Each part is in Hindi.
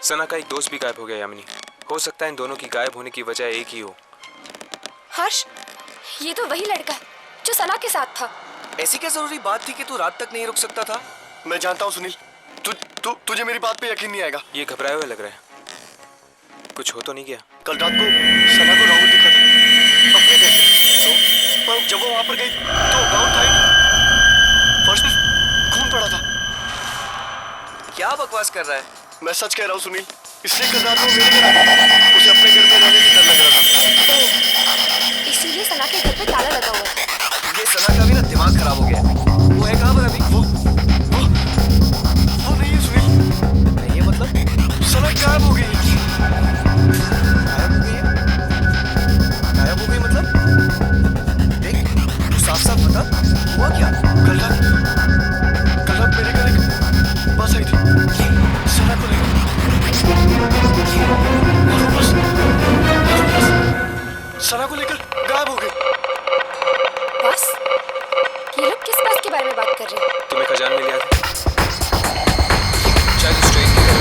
सना का एक दोस्त भी गायब हो गया यामिनी। हो सकता है इन दोनों की गायब होने की वजह एक ही हो। हर्ष, ये तो वही लड़का है जो सना के साथ था। ऐसी क्या जरूरी बात थी कि तू रात तक नहीं रुक सकता था? मैं जानता हूँ सुनील, तुझे मेरी बात पे यकीन नहीं आएगा। ये घबराए हुए लग रहा है, कुछ हो तो नहीं गया? कल रात को सना को राहुल दिखा था अपने घर से, पर जब वो वहां पर गई तो गाउन था ही नहीं, फर्श पे खून पड़ा था। क्या बकवास कर रहा है? मैं सच कह रहा हूँ सुनील, इसलिए कल रात को मेरे घर आई। उसे अपने घर में रहने से डर लग रहा था। इसीलिए सना के घर पे ताला लगा हुआ था। ये सना का भी ना दिमाग खराब हो गया। वो है कहाँ पर अभी? वो नहीं है सुनील। नहीं है मतलब? सना गायब हो गई। गायब हो गई है? गायब हो गई मतलब? देख, तू साफ साफ बता, हुआ क्या? कल रात मेरे घर एक बस आई थी सना को लेकर, और वो बस सना को लेकर गायब हो गई। बस? ये लोग किस बस के बारे में बात कर रहे हैं? तुम्हें खजान में लिया था शायद इस ट्रेन की तरह।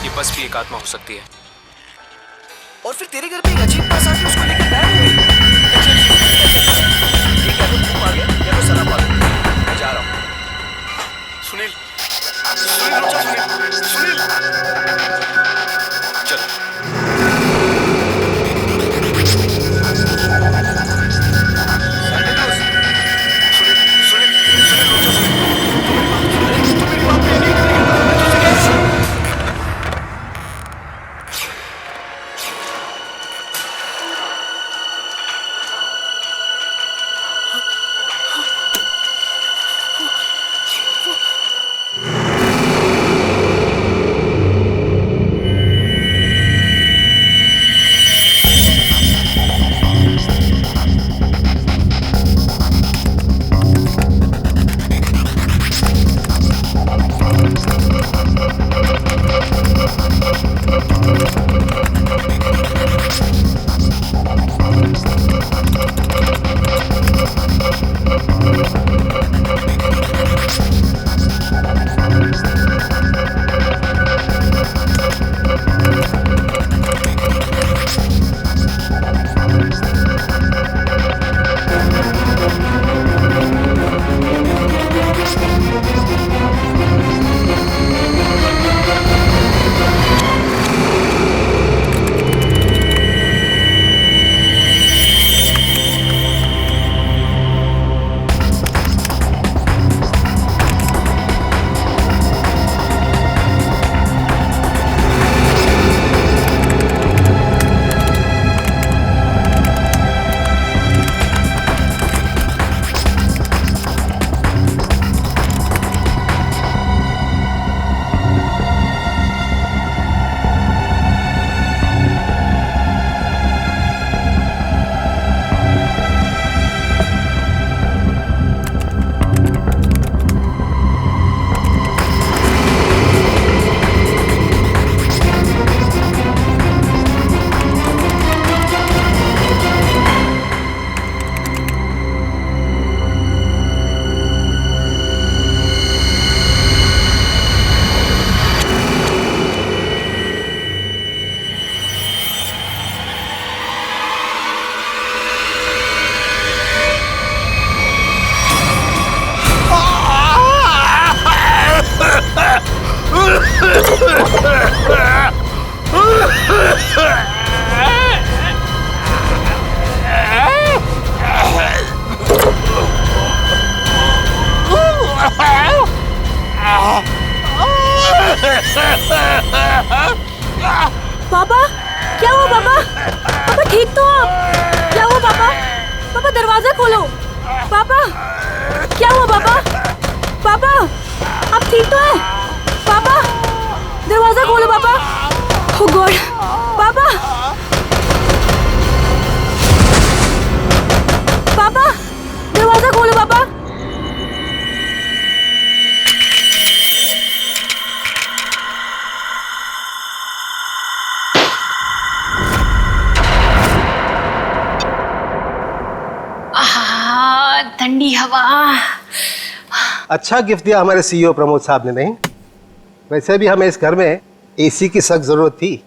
ये बस भी एक आत्मा हो सकती है। और फिर तेरे घर पे एक अजीब बस आके उसको लेकर गायब हो गई। ये क्या तो तू आ गया या तो सना आ गई। मैं जा रहा हूँ। सुनील, सुनील रुक जा, सुनील, सुनील। चलो। पापा, क्या हुआ पापा? पापा ठीक तो हो? क्या हुआ पापा? पापा दरवाजा खोलो। पापा, क्या हुआ पापा? पापा, आप ठीक तो हैं? पापा, दरवाजा खोलो पापा। ओह गॉड, पापा, पापा, दरवाजा खोलो पापा। ठंडी हवा। अच्छा गिफ्ट दिया हमारे सीईओ प्रमोद साहब ने। नहीं, वैसे भी हमें इस घर में एसी की सख्त जरूरत थी।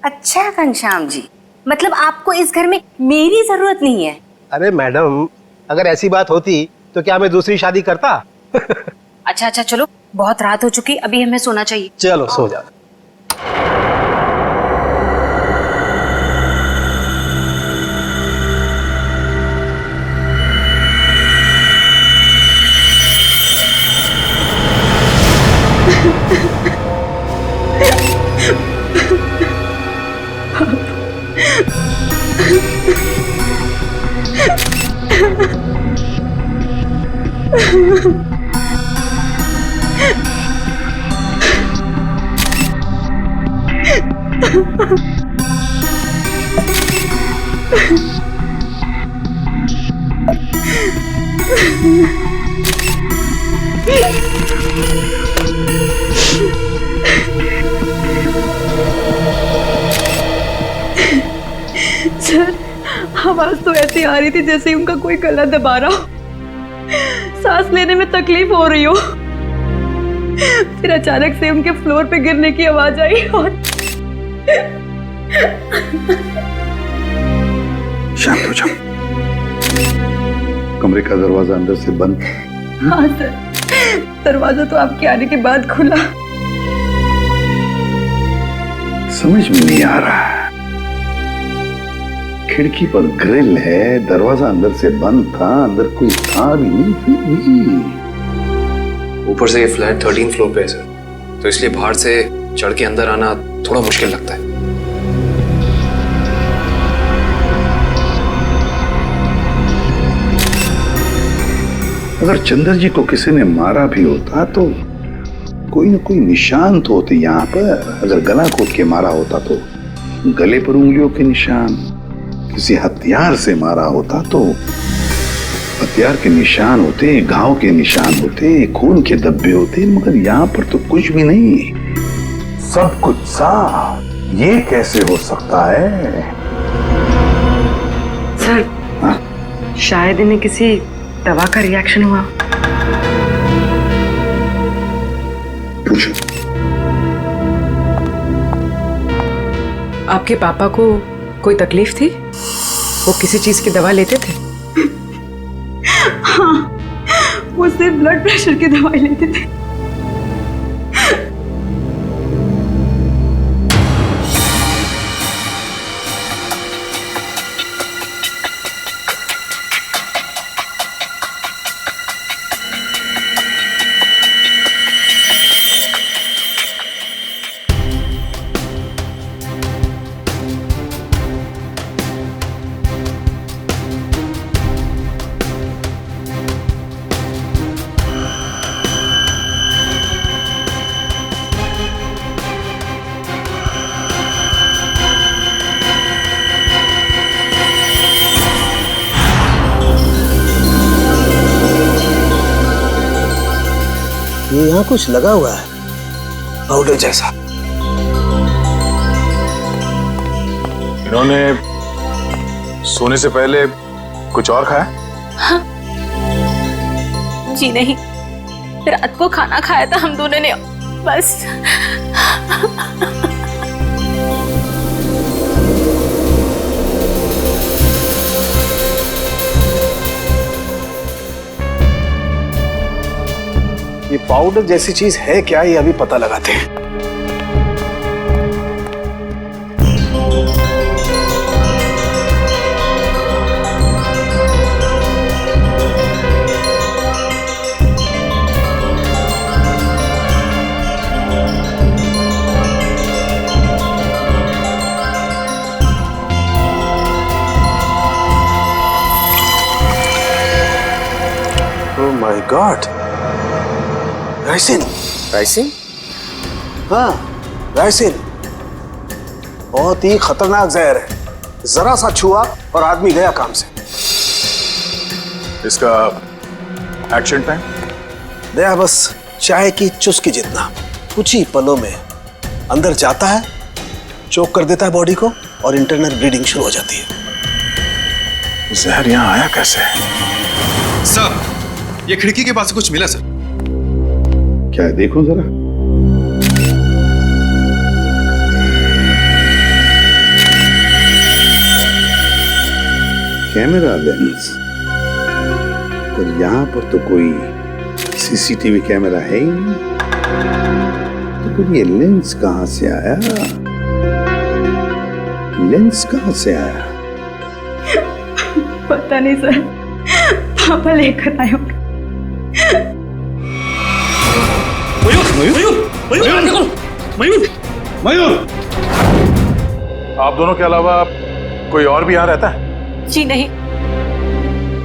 अच्छा घनश्याम जी, मतलब आपको इस घर में मेरी जरूरत नहीं है? अरे मैडम, अगर ऐसी बात होती तो क्या मैं दूसरी शादी करता? अच्छा अच्छा, चलो बहुत रात हो चुकी, अभी हमें सोना चाहिए। चलो सो जाओ। सर, आवाज तो ऐसी आ रही थी जैसे उनका कोई गला दबा रहा हो, सांस लेने में तकलीफ हो रही हो। फिर अचानक से उनके फ्लोर पे गिरने की आवाज आई और शांत हो जाओ। कमरे का दरवाजा अंदर से बंद। हाँ सर, दरवाजा तो आपके आने के बाद खुला। समझ में नहीं आ रहा है, खिड़की पर ग्रिल है, दरवाजा अंदर से बंद था, अंदर कोई था भी नहीं, फिर भी। ऊपर से ये फ्लैट 13 फ्लोर पे है सर, तो इसलिए बाहर से चढ़ के अंदर आना थोड़ा मुश्किल लगता है। अगर चंद्र जी को किसी ने मारा भी होता तो कोई न कोई निशान तो होते यहाँ पर। अगर गला घोट के मारा होता तो गले पर उंगलियों के निशान, किसी हथियार से मारा होता तो हथियार के निशान होते, घाव के निशान होते, खून के धब्बे होते, मगर यहाँ पर तो कुछ भी नहीं, सब कुछ साफ। ये कैसे हो सकता है? सर, हाँ? शायद इन्हें किसी दवा का रिएक्शन हुआ। पूछो। आपके पापा को कोई तकलीफ थी? वो किसी चीज की दवा लेते थे? हाँ, वो सिर्फ ब्लड प्रेशर की दवाई लेते थे। ये यहाँ कुछ लगा हुआ है पाउडर जैसा। इन्होंने सोने से पहले कुछ और खाया? हाँ। जी नहीं, रात को खाना खाया था हम दोनों ने, बस। ये पाउडर जैसी चीज है क्या, ये अभी पता लगाते हैं। Oh my God, ricin. Ricin? हाँ, राइसिन बहुत ही खतरनाक जहर है। जरा सा छुआ और आदमी गया काम से। इसका एक्शन टाइम? दया बस चाय की चुस्की जितना, कुछ ही पलों में अंदर जाता है, चोक कर देता है बॉडी को और इंटरनल ब्लीडिंग शुरू हो जाती है। जहर यहाँ आया कैसे? सर, ये खिड़की के पास से कुछ मिला सर। क्या है, देखो जरा। कैमरा लेंस, पर यहाँ पर तो कोई सीसीटीवी कैमरा है ही नहीं, तो फिर ये लेंस कहाँ से आया? लेंस कहाँ से आया? पता नहीं सर, पापा लेकर आए होंगे। मयूर, आप दोनों के अलावा कोई और भी यहाँ रहता है? जी नहीं,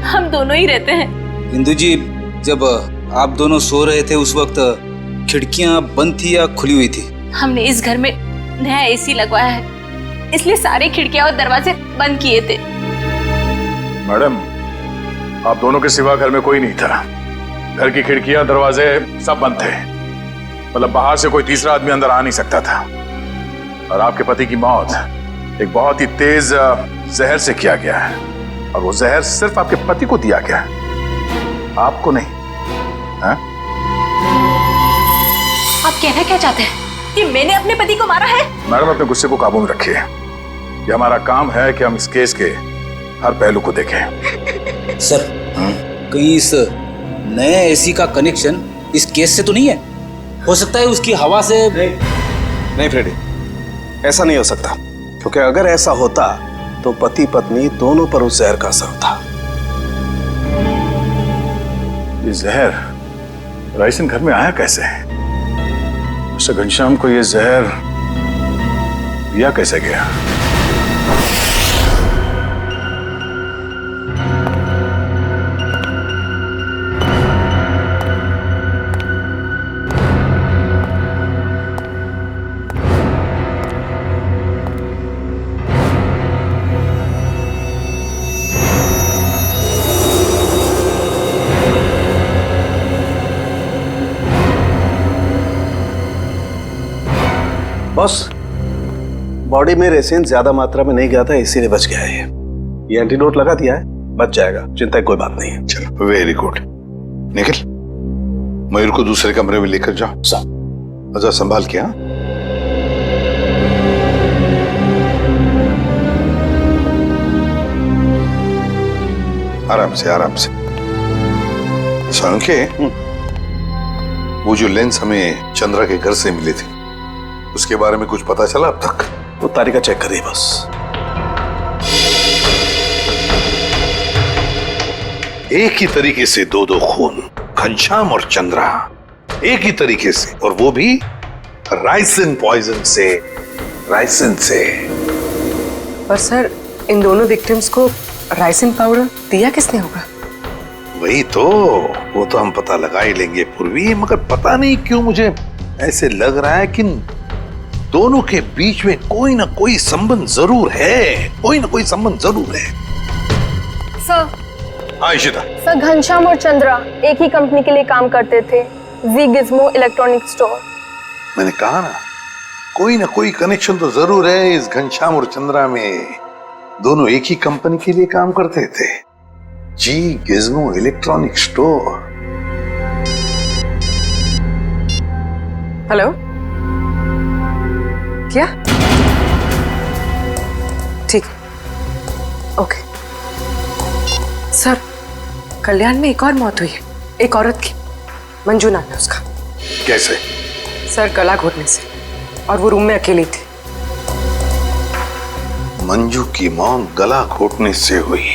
हम दोनों ही रहते हैं। इंदु जी, जब आप दोनों सो रहे थे उस वक्त खिड़कियां बंद थी या खुली हुई थी? हमने इस घर में नया एसी लगवाया है, इसलिए सारी खिड़कियां और दरवाजे बंद किए थे। मैडम, आप दोनों के सिवा घर में कोई नहीं था। घर की खिड़कियां दरवाजे सब बंद थे, मतलब बाहर से कोई तीसरा आदमी अंदर आ नहीं सकता था। और आपके पति की मौत एक बहुत ही तेज जहर से किया गया है, और वो जहर सिर्फ आपके पति को दिया गया है, आपको नहीं। हाँ? आप कहना क्या चाहते हैं कि मैंने अपने पति को मारा है? मैडम, अपने गुस्से को काबू में रखिए। ये हमारा काम है कि हम इस केस के हर पहलू को देखें। सर, कहीं इस नए एसी का कनेक्शन इस केस से तो नहीं है? हो सकता है उसकी हवा से। नहीं फ्रेडी, ऐसा नहीं हो सकता, क्योंकि अगर ऐसा होता तो पति पत्नी दोनों पर उस जहर का असर होता। ये जहर राइसन घर में आया कैसे? मिस्टर घनश्याम को ये जहर दिया कैसे गया? बॉस, बॉडी में रेसिन ज्यादा मात्रा में नहीं गया था, इसीलिए बच गया है। ये एंटीडोट लगा दिया है, बच जाएगा, चिंता की कोई बात नहीं है। चलो, वेरी गुड। निखिल, मयूर को दूसरे कमरे में लेकर जाओ। अच्छा, संभाल के। हाँ, आराम से आराम से। सांख्य, वो जो लेंस हमें चंद्रा के घर से मिले थे, उसके बारे में कुछ पता चला अब तक? वो तारिका चेक करिए बस। एक ही तरीके से दो खून, घनश्याम और चंद्रा, एक ही तरीके से, और वो भी राइसिन पॉइजन से। राइसिन से। पर सर, इन दोनों विक्टिम्स को राइसिन पाउडर दिया किसने होगा? वही तो, वो तो हम पता लगा ही लेंगे पूर्वी, मगर पता नहीं क्यों मुझे ऐसे लग रहा है कि दोनों के बीच में कोई ना कोई संबंध जरूर है, कोई ना कोई संबंध जरूर है। सर, हाँ इशिता। सर, घनश्याम और चंद्रा एक ही कंपनी के लिए काम करते थे, जी गिज़्मो इलेक्ट्रॉनिक स्टोर। मैंने कहा ना, कोई ना कोई कनेक्शन तो जरूर है इस घनश्याम और चंद्रा में। दोनों एक ही कंपनी के लिए काम करते थे, जी गिज़्मो इलेक्ट्रॉनिक स्टोर। हेलो, क्या? ठीक, ओके। सर, कल्याण में एक और मौत हुई है, एक औरत की, मंजू नाम है उसका। कैसे? सर, गला घोटने से, और वो रूम में अकेली थी। मंजू की मौत गला घोटने से हुई,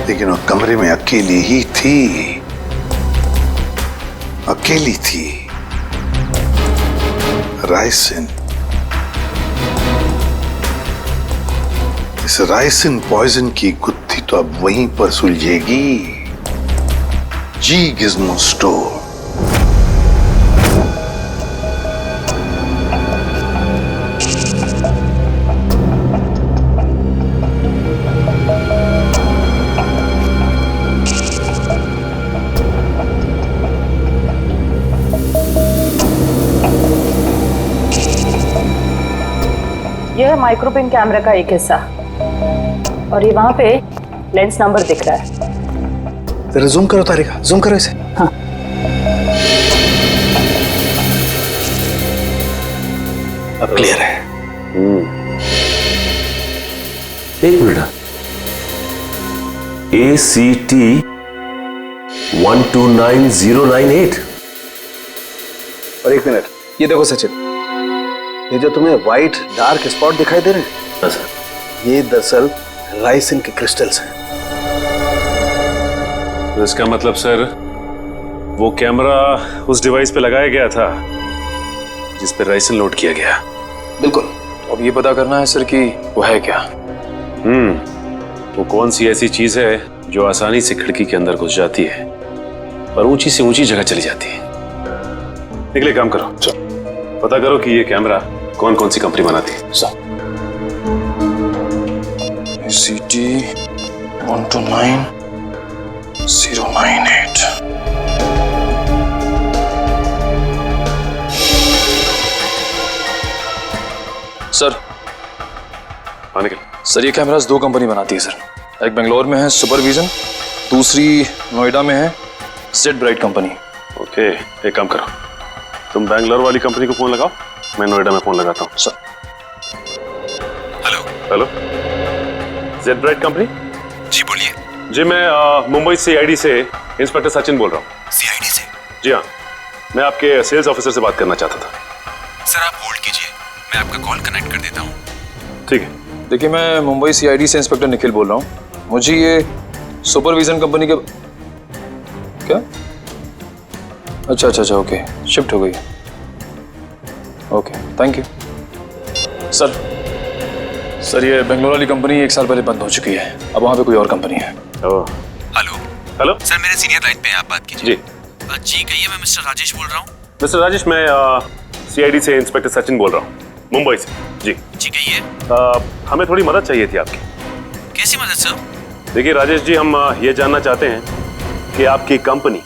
लेकिन वो कमरे में अकेली ही थी, अकेली थी। राइसिन, इस राइसिन पॉइजन की गुत्थी तो अब वहीं पर सुलझेगी, जी गिज़्मो स्टोर। यह है माइक्रोपिन कैमरा का एक हिस्सा, और ये वहां पे लेंस नंबर दिख रहा है। जरा जूम करो तारिका, जूम करो इसे। हाँ। अब क्लियर है। एक मिनट, ACT 129098। और एक मिनट, ये देखो सचिन, ये जो तुम्हें व्हाइट डार्क स्पॉट दिखाई दे रहे हैं, ये दरअसल राइसिन के क्रिस्टल्स हैं। तो इसका मतलब सर, वो कैमरा उस डिवाइस पे लगाया गया था जिस पे राइसिन लोड किया गया। बिल्कुल। अब ये पता करना है सर कि वो है क्या। वो कौन सी ऐसी चीज है जो आसानी से खिड़की के अंदर घुस जाती है और ऊंची से ऊंची जगह चली जाती है। निकले, काम करो, पता करो कि ये कैमरा कौन कौन सी कंपनी बनाती है। ACT 129098। सर, हाँ निकल। सर ये कैमरास 2 कंपनी बनाती है सर। एक बेंगलोर में है सुपरविजन, दूसरी नोएडा में है जेड ब्राइट कंपनी। ओके, एक काम करो, तुम बैंगलोर वाली कंपनी को फोन लगाओ, मैं नोएडा में फोन लगाता हूँ। Sir. Hello, Z Bright company? जी बोलिए। जी, मैं मुंबई CID से इंस्पेक्टर सचिन बोल रहा हूँ। CID से? जी हाँ, मैं आपके सेल्स ऑफिसर से बात करना चाहता था। सर आप होल्ड कीजिए, मैं आपका कॉल कनेक्ट कर देता हूँ। ठीक है। देखिए, मैं मुंबई CID से इंस्पेक्टर निखिल बोल रहा हूँ। मुझे ये सुपरविजन कंपनी के क्या? अच्छा, ओके, शिफ्ट हो गई। Okay, thank you. सर ये बेंगलोर वाली कंपनी 1 साल पहले बंद हो चुकी है, अब वहाँ पे कोई और कंपनी है। हेलो सर, मेरे सीनियर लाइन पे हैं, आप बात कीजिए। जी जी कहिए, मैं मिस्टर राजेश बोल रहा हूँ। मिस्टर राजेश, मैं CID से इंस्पेक्टर सचिन बोल रहा हूँ, मुंबई से। जी कहिए। हमें थोड़ी मदद चाहिए थी आपकी। कैसी मदद सर? देखिए राजेश जी, हम ये जानना चाहते हैं कि आपकी कंपनी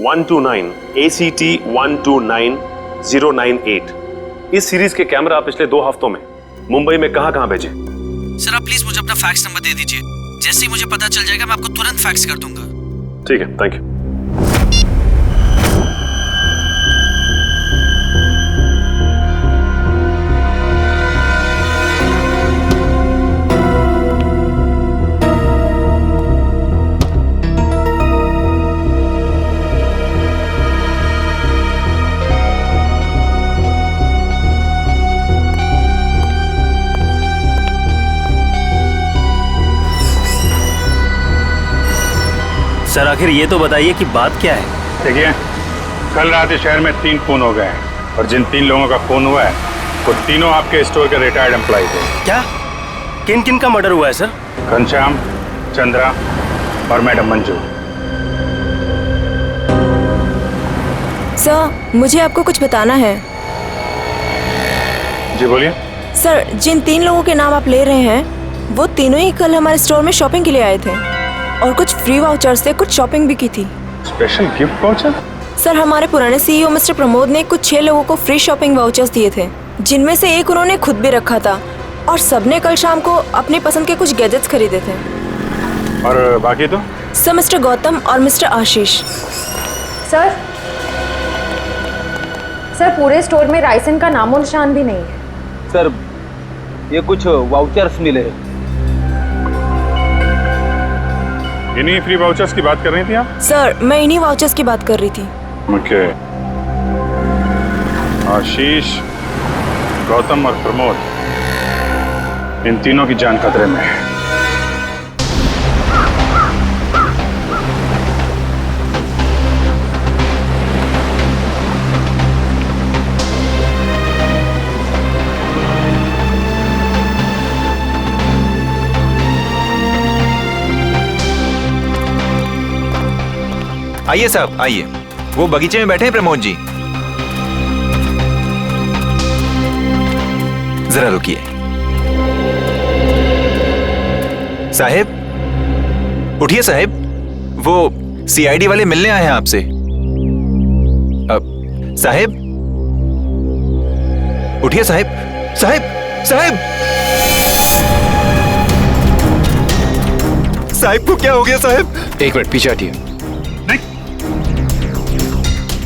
129 ACT 129098 इस सीरीज के कैमरा पिछले 2 हफ्तों में मुंबई में कहां भेजे? सर आप प्लीज मुझे अपना फैक्स नंबर दे दीजिए, जैसे ही मुझे पता चल जाएगा मैं आपको तुरंत फैक्स कर दूंगा। ठीक है, थैंक यू। सर आखिर ये तो बताइए कि बात क्या है? देखिए, कल रात इस शहर में 3 खून हो गए हैं और जिन 3 लोगों का खून हुआ है वो तीनों आपके स्टोर के रिटायर्ड एम्प्लॉय थे। क्या? किन किन का मर्डर हुआ है सर? घनश्याम, चंद्रा और मैडम मंजू। सर मुझे आपको कुछ बताना है। जी बोलिए। सर जिन 3 लोगों के नाम आप ले रहे हैं वो तीनों ही कल हमारे स्टोर में शॉपिंग के लिए आए थे और कुछ फ्री वाउचर से कुछ शॉपिंग भी की थी। Special gift voucher? सर हमारे पुराने CEO मिस्टर प्रमोद ने कुछ 6 लोगों को फ्री शॉपिंग वाउचर्स दिए थे, जिनमें से एक उन्होंने खुद भी रखा था और सबने कल शाम को अपनी पसंद के कुछ गैजेट्स खरीदे थे। और बाकी तो? सर मिस्टर गौतम और मिस्टर आशीष। सर पूरे स्टोर में राइसन का नामो निशान भी नहीं है। सर ये कुछ वाउचर्स मिले। इन्हीं फ्री वाउचर्स की बात कर रही थी आप? सर मैं इन्हीं वाउचर्स की बात कर रही थी। ओके। आशीष, गौतम और प्रमोद, इन तीनों की जान खतरे में है। आइए साहब आइए, वो बगीचे में बैठे हैं प्रमोद जी। जरा रुकिए। साहेब उठिए साहेब, वो CID वाले मिलने आए हैं आपसे। साहेब उठिए साहेब। साहेब साहेब साहेब को क्या हो गया साहेब? एक मिनट पीछे हटिए।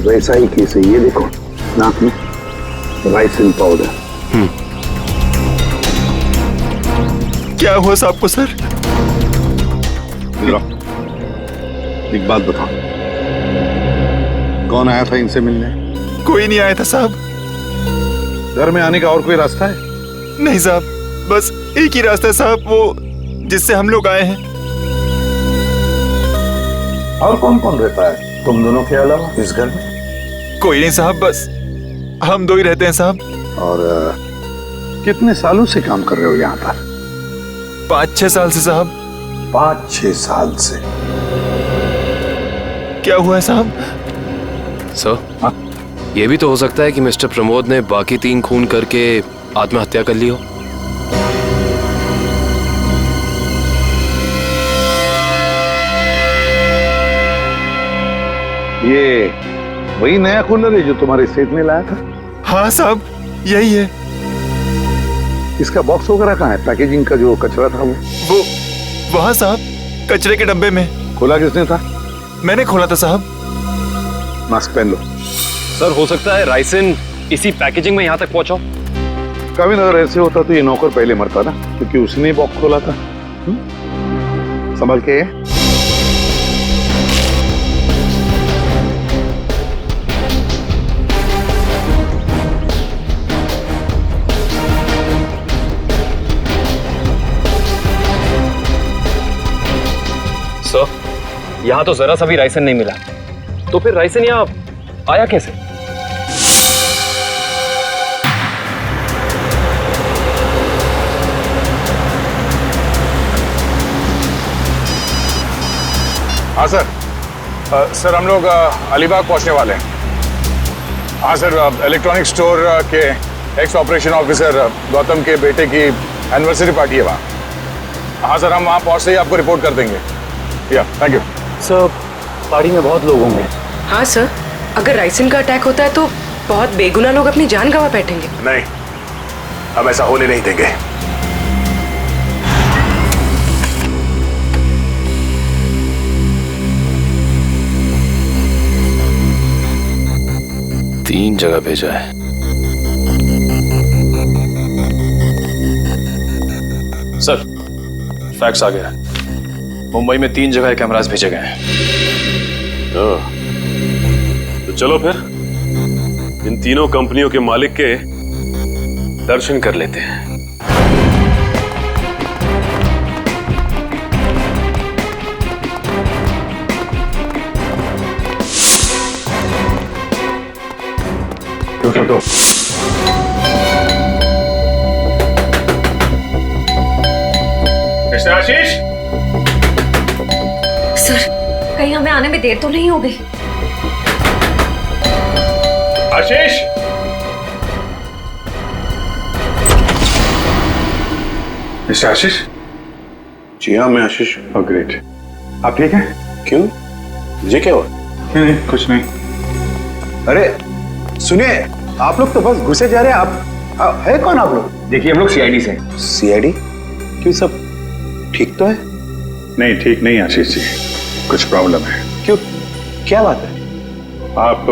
वैसा ही केस है, ये देखो नाक में राइसिन पाउडर। क्या हुआ साहब को सर? एक बात बताओ, कौन आया था इनसे मिलने? कोई नहीं आया था साहब। घर में आने का और कोई रास्ता है? नहीं साहब, बस एक ही रास्ता है साहब, वो जिससे हम लोग आए हैं। और कौन कौन रहता है तुम दोनों के अलावा इस घर में? कोई नहीं साहब, बस हम दो ही रहते हैं साहब। और कितने सालों से काम कर रहे हो यहाँ पर? 5-6 साल से साहब। 5-6 साल से? क्या हुआ है साहब? सर, ये भी तो हो सकता है कि मिस्टर प्रमोद ने बाकी 3 खून करके आत्महत्या कर ली हो। ये वही नया कूलर है जो तुम्हारे सेठ ने लाया था? हाँ साहब, यही है। इसका बॉक्स वगैरह कहाँ है? पैकेजिंग का जो कचरा था वो वहाँ साहब, कचरे के डब्बे में। खोला किसने था? मैंने खोला था साहब। मास्क पहन लो। सर, हो सकता है राइसन इसी पैकेजिंग में यहाँ तक पहुंचा। कभी अगर ऐसे होता तो ये नौकर पहले मरता ना, क्योंकि उसने बॉक्स खोला था। संभल के। सर, यहाँ तो जरा सा भी राइसन नहीं मिला, तो फिर राइसन यहाँ आया कैसे? हाँ सर। सर हम लोग अलीबाग पहुंचने वाले हैं। हाँ सर, इलेक्ट्रॉनिक स्टोर के एक्स ऑपरेशन ऑफिसर गौतम के बेटे की एनिवर्सरी पार्टी है वहाँ। हाँ सर, हम वहाँ पहुँचते ही आपको रिपोर्ट कर देंगे। या थैंक यू सर। पार्टी में बहुत लोग होंगे। हाँ सर, अगर राइसन का अटैक होता है तो बहुत बेगुनाह लोग अपनी जान गंवा बैठेंगे। नहीं, हम ऐसा होने नहीं देंगे। तीन जगह भेजा है। सर, फैक्स आ गया। मुंबई में 3 जगह कैमरास भेजे गए हैं। तो चलो फिर इन तीनों कंपनियों के मालिक के दर्शन कर लेते हैं। तो मिस्टर आशीष, सर, कहीं हमें आने में देर तो नहीं हो गई? आशीष, मिस्टर आशीष। जी हाँ, मैं आशीष। Oh great. आप ठीक हैं? क्यों, मुझे क्या हुआ? नहीं, कुछ नहीं। अरे सुनिए, आप लोग तो बस घुसे जा रहे हैं। आप है कौन आप लोग? देखिए, हम लोग सीआईडी से। सीआईडी? क्यों, सब ठीक तो है? नहीं, ठीक नहीं आशीष जी, कुछ प्रॉब्लम है। क्यों, क्या बात है? आप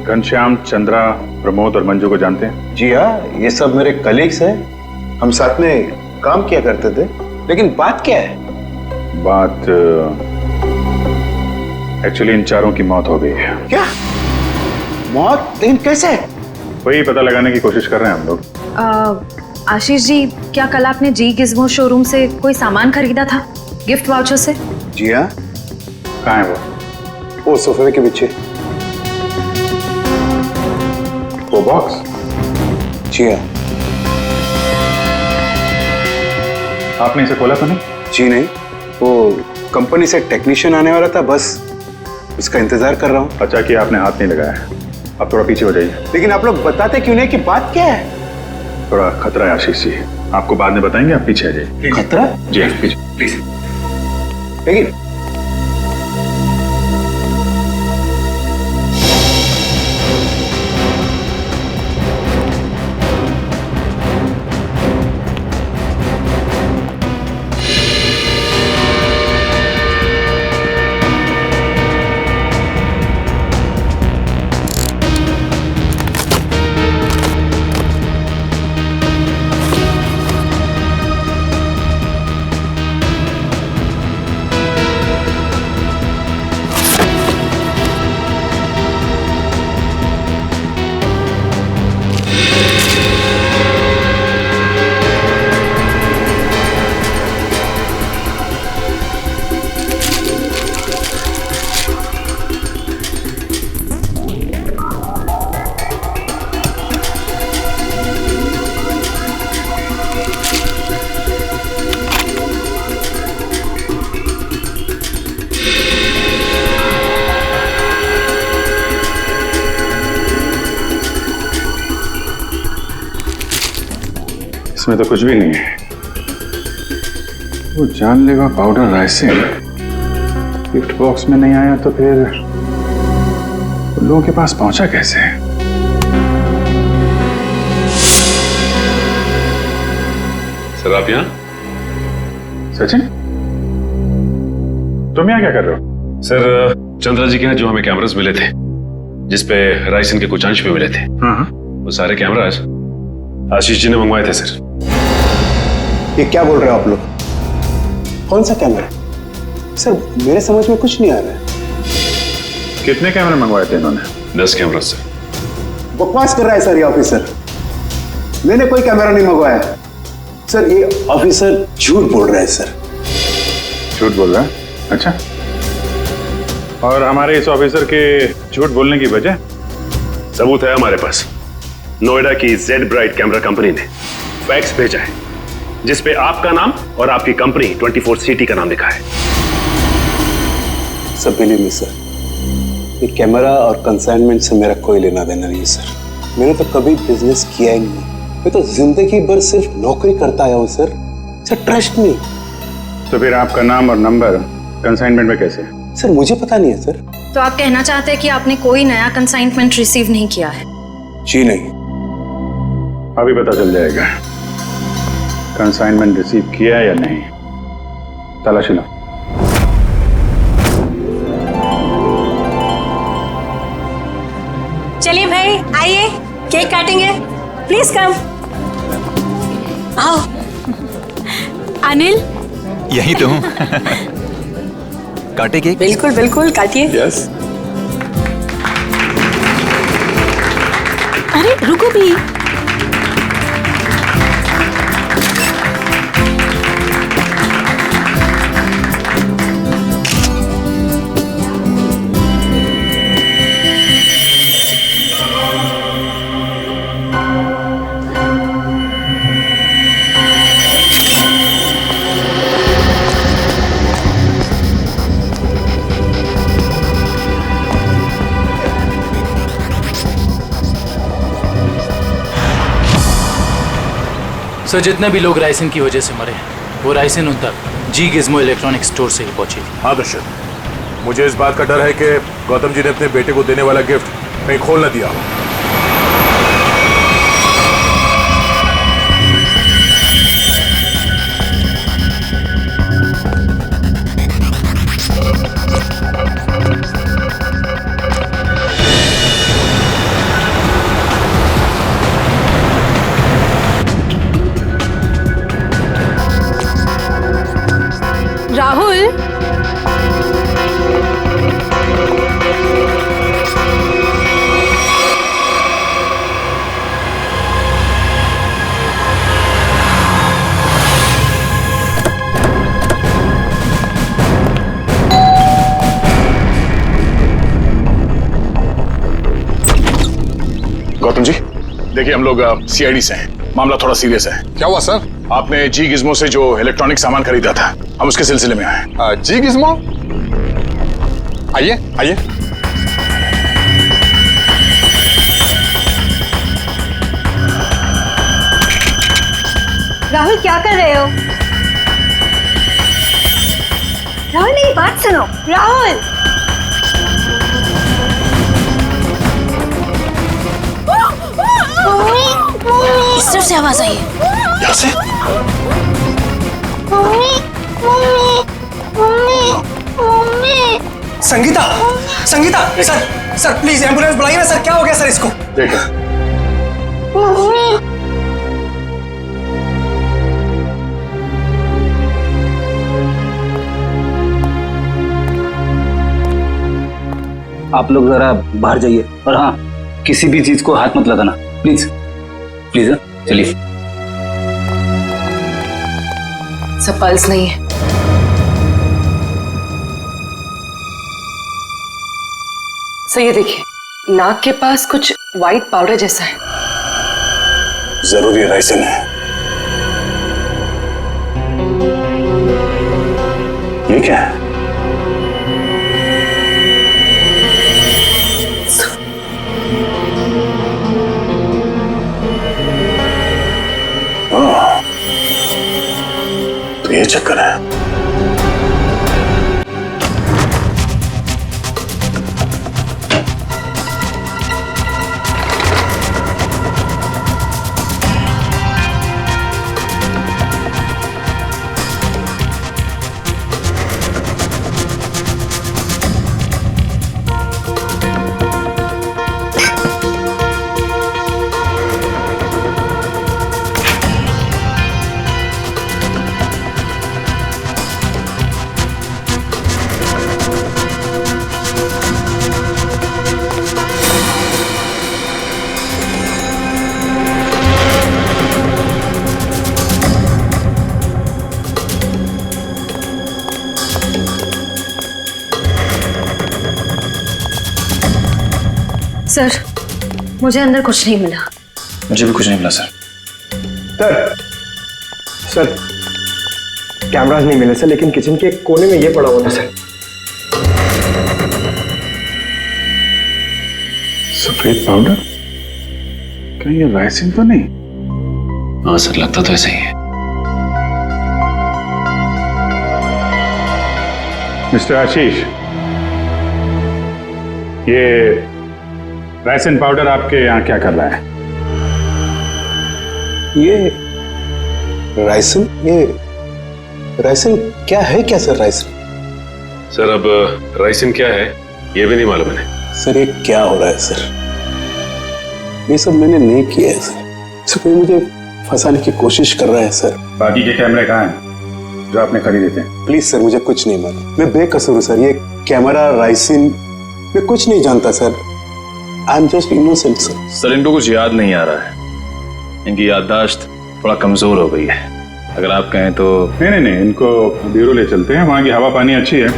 घनश्याम, चंद्रा, प्रमोद और मंजू को जानते हैं? जी हाँ, ये सब मेरे कलीग्स हैं। हम साथ में काम किया करते थे। लेकिन बात क्या है? बात एक्चुअली इन चारों की मौत हो गई है। क्या मौत? लेकिन कैसे? वही पता लगाने की कोशिश कर रहे हैं हम लोग। आशीष जी, क्या कल आपने जी गिज़्मो शोरूम से कोई सामान खरीदा था गिफ्ट वाउचर से? जी हाँ। कहाँ है वो सोफे के पीछे। वो बॉक्स? जी हाँ। आपने इसे खोला तो नहीं? जी नहीं, वो कंपनी से टेक्नीशियन आने वाला था, बस उसका इंतजार कर रहा हूँ। अच्छा कि आपने हाथ नहीं लगाया है। आप थोड़ा पीछे हो जाइए। लेकिन आप लोग बताते क्यों नहीं कि बात क्या है? थोड़ा खतरा है आशीष जी, आपको बाद में बताएंगे, आप पीछे आ जाइए। खतरा? जी पीछे प्लीज। लेकिन इसमें तो कुछ भी नहीं है। वो जानलेवा पाउडर राइसिन गिफ्ट बॉक्स में नहीं आया तो फिर वो लोगों के पास पहुंचा कैसे? सर आप यहाँ? सचिन, तुम यहाँ क्या कर रहे हो? सर चंद्रा जी के यहाँ जो हमें कैमरास मिले थे जिसपे राइसन के कुछ अंश भी मिले थे, वो सारे कैमरास आशीष जी ने मंगवाए थे सर। ये क्या बोल रहे हो आप लोग? कौन सा कैमरा? सर मेरे समझ में कुछ नहीं आ रहा है। कितने कैमरे मंगवाए थे इन्होंने? 10 कैमरा सर। बकवास कर रहा है सर ये ऑफिसर। मैंने कोई कैमरा नहीं मंगवाया सर। ये ऑफिसर झूठ बोल रहा है सर। झूठ बोल रहा है? अच्छा, और हमारे इस ऑफिसर के झूठ बोलने की वजह? सबूत है हमारे पास। नोएडा की जेड ब्राइट कैमरा कंपनी ने फैक्स भेजा है जिसपे आपका नाम और आपकी कंपनी 24 सिटी का नाम लिखा है। सब बिलीव मी सर, ये कैमरा और कंसाइनमेंट से मेरा कोई लेना देना नहीं सर। मैंने तो कभी बिजनेस किया ही नहीं। मैं तो जिंदगी भर सिर्फ नौकरी करता आया हूँ सर। ट्रस्ट नहीं। तो फिर आपका नाम और नंबर कंसाइनमेंट में कैसे? सर मुझे पता नहीं है सर। तो आप कहना चाहते हैं कि आपने कोई नया कंसाइनमेंट रिसीव नहीं किया है? जी नहीं। अभी पता चल जाएगा कंसाइनमेंट रिसीव किया या नहीं। तलाशी लो। चलिए भाई आइए, केक काटेंगे। Please come. आओ। अनिल, यही तो हूँ। काटे केक? बिल्कुल बिल्कुल काटिए। यस। अरे रुको भी। सर जितने भी लोग राइसिन की वजह से मरे हैं वो राइसिन उन तक जी गिज़्मो इलेक्ट्रॉनिक स्टोर से ही पहुंची थी। हाँ दर्शक, मुझे इस बात का डर है कि गौतम जी ने अपने बेटे को देने वाला गिफ्ट कहीं खोल न दिया। राहुल, गौतम जी देखिए, हम लोग सीआईडी से हैं। मामला थोड़ा सीरियस है। क्या हुआ सर? आपने जी गिज़्मो से जो इलेक्ट्रॉनिक सामान खरीदा था, हम उसके सिलसिले में आए। जी गिज़्मो? आइए आइए। राहुल क्या कर रहे हो? राहुल मेरी बात सुनो। राहुल, इस तरफ से आवाज आई है। यहाँ से? Sangeeta, Sangeeta, sir please ambulance बुलाइए ना सर। क्या हो गया सर इसको? देखो आप लोग जरा बाहर जाइए और हाँ, किसी भी चीज को हाथ मत लगाना प्लीज प्लीज। चलिए। सब पल्स नहीं है। सर ये देखिए, नाक के पास कुछ वाइट पाउडर जैसा है। जरूरी राइसिन है। ये क्या है? चक्कर है। सर, मुझे अंदर कुछ नहीं मिला। मुझे भी कुछ नहीं मिला सर। सर कैमरास नहीं मिले सर, लेकिन किचन के कोने में ये पड़ा हुआ था सर। सफेद पाउडर? कहीं ये राइसिन तो नहीं? हाँ सर, लगता तो ऐसा ही है। मिस्टर आशीष, ये राइसिन पाउडर आपके यहाँ क्या कर रहा है? ये राइसिन क्या है? क्या सर राइसिन? सर अब राइसिन क्या है ये भी नहीं मालूम है। सर ये क्या हो रहा है सर? ये सब मैंने नहीं किया है सर। कोई मुझे फंसाने की कोशिश कर रहा है सर। बाकी के कैमरे कहाँ हैं जो आपने खरीदे थे? प्लीज सर, मुझे कुछ नहीं मालूम। मैं बेकसूर हूँ सर। ये कैमरा, राइसिन, मैं कुछ नहीं जानता sir. I am just innocent sir. Sir इनको कुछ याद नहीं आ रहा है, इनकी याददाश्त थोड़ा कमजोर हो गई है। अगर आप कहें तो नहीं, इनको ब्यूरो ले चलते हैं, वहाँ की हवा पानी अच्छी है,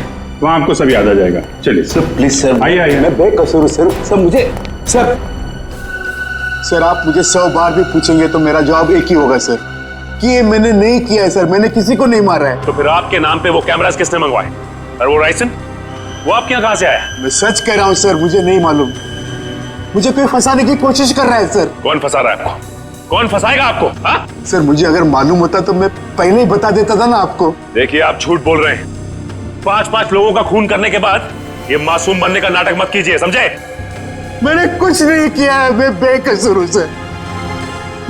वहाँ आपको सब याद आ जाएगा। चलिए सर प्लीज सर, आइए। मैं बेकसूर हूँ सर। सर मुझे सर आप मुझे 100 बार भी पूछेंगे तो मेरा जवाब एक ही होगा सर कि ये मैंने नहीं किया है सर। मैंने किसी को नहीं मारा है। तो फिर आपके नाम पे वो कैमरास किसने मंगवाए? और वो राइसिन वो आपके यहाँ कहाँ से आया? मैं सच कह रहा हूँ सर, मुझे नहीं मालूम। मुझे कोई फंसाने की कोशिश कर रहा है सर। कौन फंसा रहा है आपको? कौन फंसाएगा आपको? हा? सर मुझे अगर मालूम होता तो मैं पहले ही बता देता था ना आपको। देखिए आप झूठ बोल रहे हैं। 5-5 लोगों का खून करने के बाद ये मासूम बनने का नाटक मत कीजिए, समझे? मैंने कुछ नहीं किया है, मैं बेकसूर हूं सर।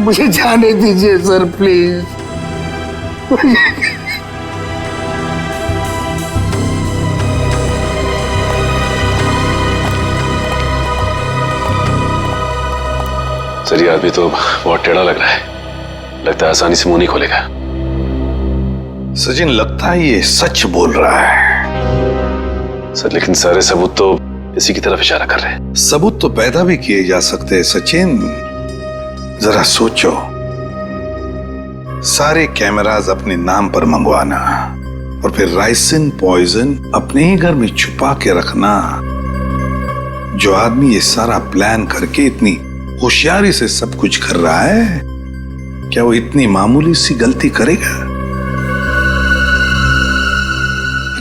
मुझे जाने दीजिए सर प्लीज। सर ये आदमी तो बहुत टेढ़ा लग रहा है, लगता है आसानी से मुंह नहीं खोलेगा। सचिन, लगता है ये सच बोल रहा है। सर लेकिन सारे सबूत तो इसी की तरफ इशारा कर रहे हैं। सबूत तो पैदा भी किए जा सकते हैं सचिन। जरा सोचो, सारे कैमरास अपने नाम पर मंगवाना और फिर राइसिन पॉइजन अपने ही घर में छुपा के रखना। जो आदमी ये सारा प्लान करके इतनी होशियारी से सब कुछ कर रहा है, क्या वो इतनी मामूली सी गलती करेगा?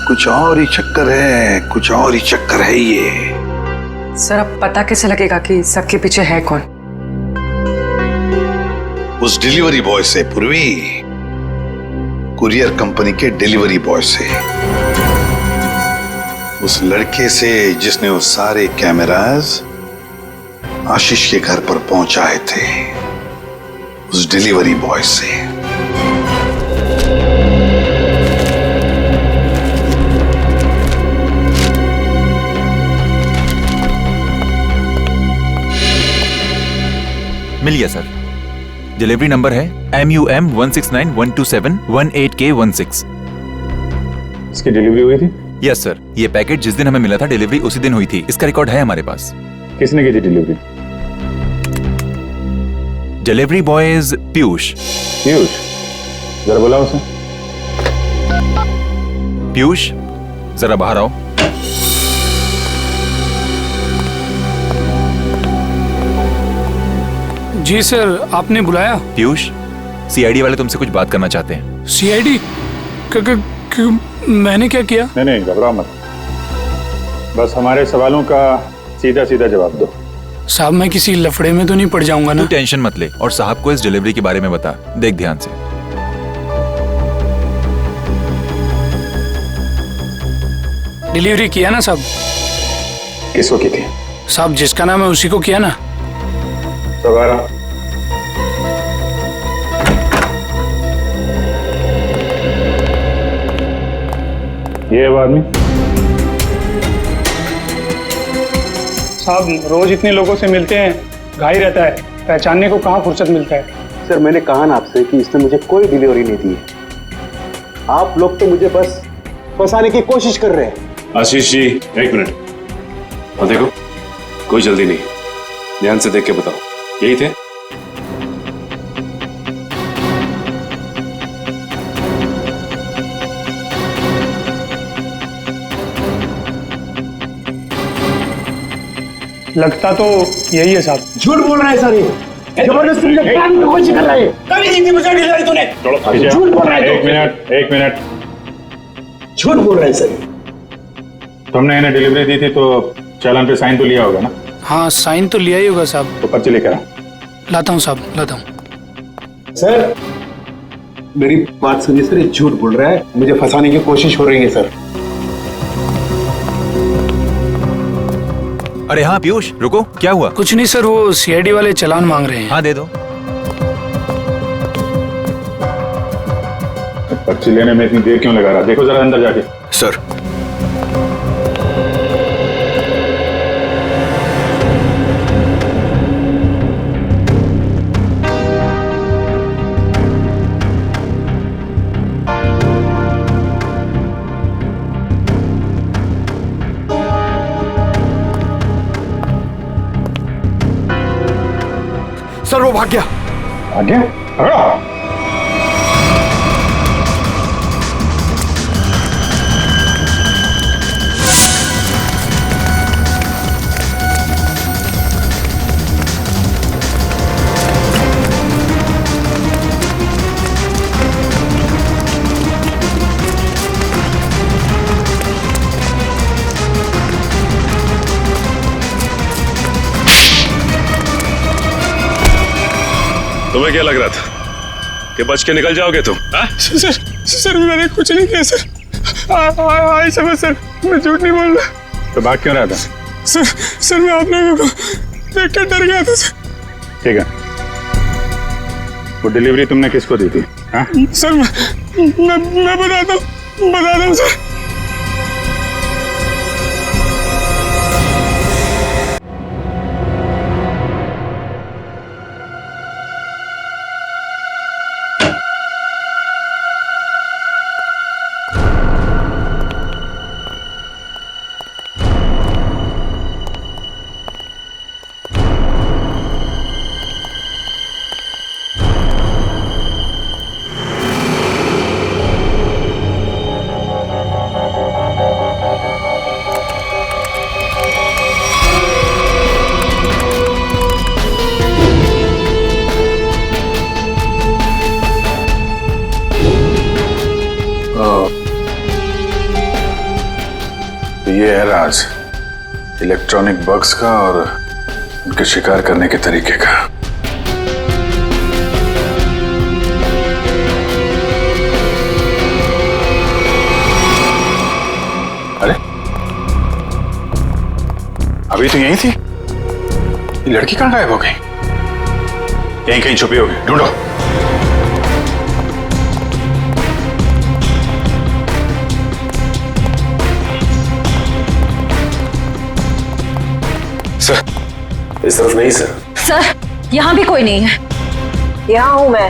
कुछ और ही चक्कर है, कुछ और ही चक्कर है ये। सर अब पता कैसे लगेगा कि सबके पीछे है कौन? उस डिलीवरी बॉय से पूर्वी, कुरियर कंपनी के डिलीवरी बॉय से, उस लड़के से जिसने वो सारे कैमरास आशीष के घर पर पहुंचाए थे, उस डिलीवरी बॉय से। मिल गया सर। डिलीवरी नंबर है MUM 169127118K16। इसकी डिलीवरी हुई थी? Yes sir. ये पैकेट जिस दिन हमें मिला था डिलीवरी उसी दिन हुई थी। इसका रिकॉर्ड है हमारे पास। किसने की थी delivery? Delivery boys Piyush. Piyush, जरा बुलाओ उसे। पीयूष जरा बाहर आओ। जी सर, आपने बुलाया? पीयूष, CID वाले तुमसे कुछ बात करना चाहते हैं। CID? मैंने क्या किया? नहीं, घबराओ मत, बस हमारे सवालों का सीधा सीधा जवाब दो। साहब मैं किसी लफड़े में तो नहीं पड़ जाऊंगा ना? तू टेंशन मत ले और साहब को इस डिलीवरी के बारे में बता। देख ध्यान से। डिलीवरी किया ना साहब। किसको की थी? साहब जिसका नाम है उसी को किया ना। सवारा ये है वो आदमी। साहब रोज इतने लोगों से मिलते हैं, घाई रहता है, पहचानने को कहाँ फुर्सत मिलता है। सर मैंने कहा ना आपसे कि इसने मुझे कोई डिलीवरी नहीं दी है। आप लोग तो मुझे बस फंसाने की कोशिश कर रहे हैं। आशीष जी एक मिनट, और देखो कोई जल्दी नहीं, ध्यान से देख के बताओ, यही थे? लगता तो यही है साहब। झूठ बोल रहा है सर, ये जबरदस्ती मुझे पकड़ने की कोशिश कर रहा है। कभी नहीं दी मुझे डिलीवरी तूने। झूठ बोल रहा है। एक मिनट झूठ बोल रहा है सर। तुमने इन्हें डिलीवरी दी थी तो चालान पे साइन तो लिया होगा ना? हाँ साइन तो लिया ही होगा साहब। तो पर्ची लेकर आओ। लाता हूँ साहब, लाता हूँ। सर मेरी बात सुनिए सर, ये झूठ बोल रहा है, मुझे फंसाने की कोशिश हो रही है सर। अरे हाँ पीयूष रुको, क्या हुआ? कुछ नहीं सर, वो सीआईडी वाले चालान मांग रहे हैं। हाँ दे दो। पर्ची लेने में इतनी देर क्यों लगा रहा? देखो जरा अंदर जाके। सर सर वो भाग गया। भाग गया? पकड़ो। तुम्हें क्या लग रहा था कि बच के निकल जाओगे तुम? सर मैंने कुछ नहीं किया सर। आई समझ सर, मैं झूठ नहीं बोल रहा। तो भाग क्यों रहा था? सर मैं आप लोगों को देख कर डर गया था सर। ठीक है, वो डिलीवरी तुमने किसको दी थी? हाँ? सर मैं बताता हूँ सर। ये है राज इलेक्ट्रॉनिक बग्स का और उनके शिकार करने के तरीके का। अरे अभी तो यहीं थी, ये लड़की कहां गायब हो गई? यहीं कहीं छुपी होगी, ढूंढो। सर इस तरफ नहीं सर। सर यहाँ भी कोई नहीं है। यहाँ हूँ मैं।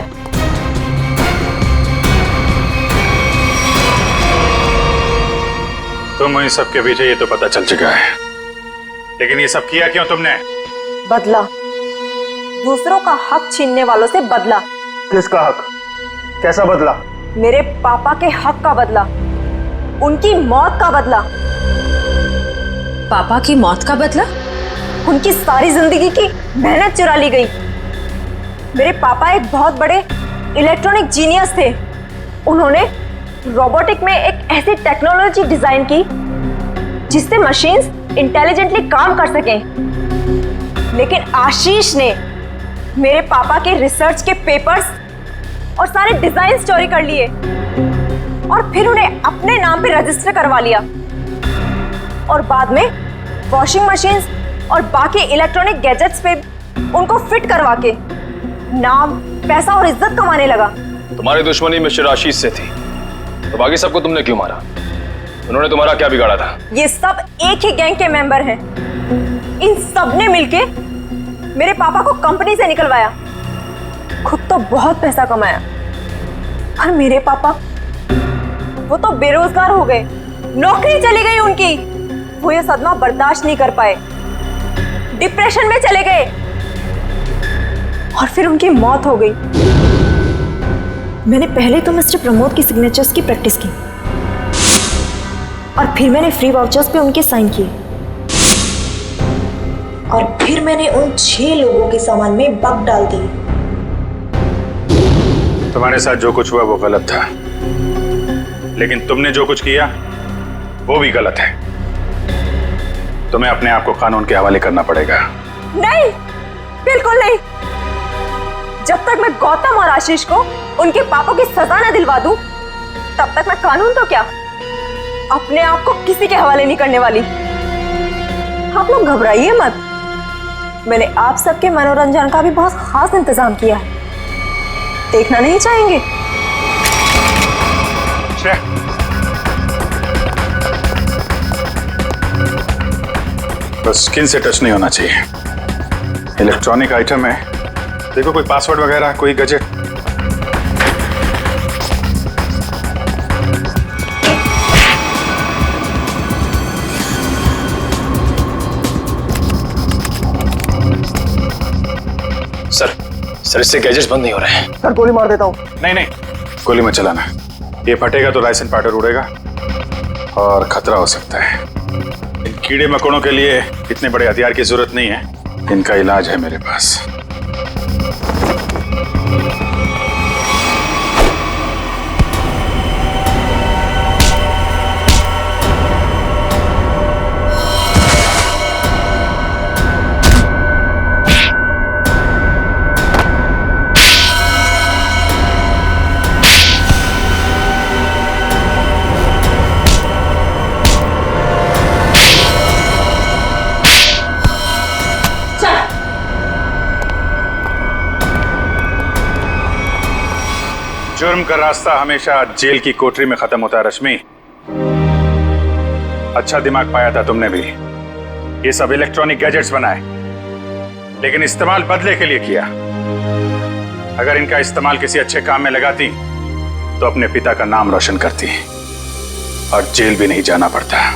तुम इन सब के पीछे ये तो पता चल चुका है, लेकिन ये सब किया क्यों तुमने? बदला, दूसरों का हक छीनने वालों से बदला। किसका हक? कैसा बदला? मेरे पापा के हक का बदला, उनकी मौत का बदला। पापा की मौत का बदला? उनकी सारी जिंदगी की मेहनत चुरा ली गई। मेरे पापा एक बहुत बड़े इलेक्ट्रॉनिक जीनियस थे। उन्होंने रोबोटिक में एक ऐसी टेक्नोलॉजी डिजाइन की जिससे मशीन्स इंटेलिजेंटली काम कर सकें। लेकिन आशीष ने मेरे पापा के रिसर्च के पेपर्स और सारे डिजाइन चोरी कर लिए और फिर उन्हें अपने नाम पे रजिस्टर करवा लिया। और बाद में वॉशिंग मशीन्स और बाकी इलेक्ट्रॉनिक गैजेट्स पे उनको फिट करवा के नाम, पैसा और इज्जत कमाने लगा। तुम्हारी दुश्मनी मिस्टर आशीष से थी, तो बाकी सबको तुमने क्यों मारा? उन्होंने तुम्हारा क्या बिगाड़ा था? ये सब एक ही गैंग के मेंबर हैं। इन सब ने मिलके मेरे पापा को कंपनी से निकलवाया, खुद तो बहुत पैसा कमाया, पर मेरे पापा वो तो बेरोजगार हो गए, नौकरी चली गई उनकी। वो ये सदमा बर्दाश्त नहीं कर पाए, डिप्रेशन में चले गए और फिर उनकी मौत हो गई। मैंने पहले तो मिस्टर प्रमोद की सिग्नेचर्स की प्रैक्टिस की और फिर मैंने फ्री वाउचर्स पे उनके साइन किए और फिर मैंने उन 6 लोगों के सामान में बग डाल दी। तुम्हारे साथ जो कुछ हुआ वो गलत था, लेकिन तुमने जो कुछ किया वो भी गलत है। तुम्हें अपने आप को कानून के हवाले करना पड़ेगा। नहीं, बिल्कुल नहीं। जब तक मैं गौतम और आशीष को उनके पापों की सजा न दिलवा दूं, तब तक मैं कानून तो क्या, अपने आप को किसी के हवाले नहीं करने वाली। आप लोग घबराइए मत, मैंने आप सबके मनोरंजन का भी बहुत खास इंतजाम किया है, देखना नहीं चाहेंगे? बस स्किन से टच नहीं होना चाहिए। इलेक्ट्रॉनिक आइटम है, देखो कोई पासवर्ड वगैरह, कोई गैजेट। सर इससे गैजेट्स बंद नहीं हो रहे हैं। सर गोली मार देता हूँ। नहीं, गोली मत चलाना, ये फटेगा तो राइस एंड पाउडर उड़ेगा और खतरा हो सकता है। इन कीड़े मकोड़ों के लिए इतने बड़े हथियार की जरूरत नहीं है, इनका इलाज है मेरे पास। जुर्म का रास्ता हमेशा जेल की कोठरी में खत्म होता है रश्मि। अच्छा दिमाग पाया था तुमने भी। ये सब इलेक्ट्रॉनिक गैजेट्स बनाए, लेकिन इस्तेमाल बदले के लिए किया। अगर इनका इस्तेमाल किसी अच्छे काम में लगाती तो अपने पिता का नाम रोशन करती और जेल भी नहीं जाना पड़ता।